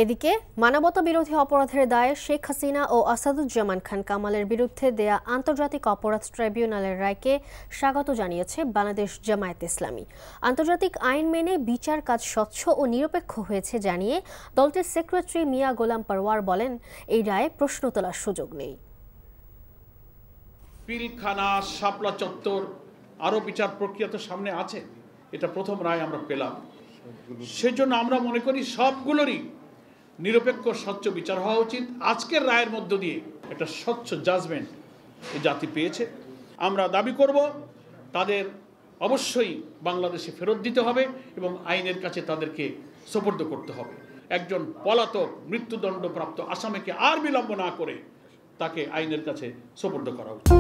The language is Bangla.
এদিকে মানবতা বিরোধী অপরাধের দায়ে শেখ হাসিনা ও আসাদুজ্জামান খান কামালের বিরুদ্ধে দেয়া আন্তর্জাতিক অপরাধ ট্রাইব্যুনালের রায়কে স্বাগত জানিয়েছে বাংলাদেশ জামায়াত ইসলামী। আন্তর্জাতিক আইন মেনে বিচার কাজ স্বচ্ছ ও নিরপেক্ষ হয়েছে জানিয়ে দলটির সেক্রেটারি মিয়া গোলাম পারওয়ার বলেন, এই রায়ে প্রশ্ন তোলার সুযোগ নেই। পিলখানা, শাপলা চত্বর আরও বিচার প্রক্রিয়া তো সামনে আছে। এটা প্রথম রায় আমরা পেলাম, সেজন্য আমরা মনে করি সবগুলোরই নিরপেক্ষ স্বচ্ছ বিচার হওয়া উচিত। আজকের রায়ের মধ্য দিয়ে একটা স্বচ্ছ জাজমেন্ট এই জাতি পেয়েছে। আমরা দাবি করব তাদের অবশ্যই বাংলাদেশে ফেরত দিতে হবে এবং আইনের কাছে তাদেরকে সোপর্দ করতে হবে। একজন পলাতক মৃত্যুদণ্ডপ্রাপ্ত আসামিকে আর বিলম্ব না করে তাকে আইনের কাছে সোপর্দ করা উচিত।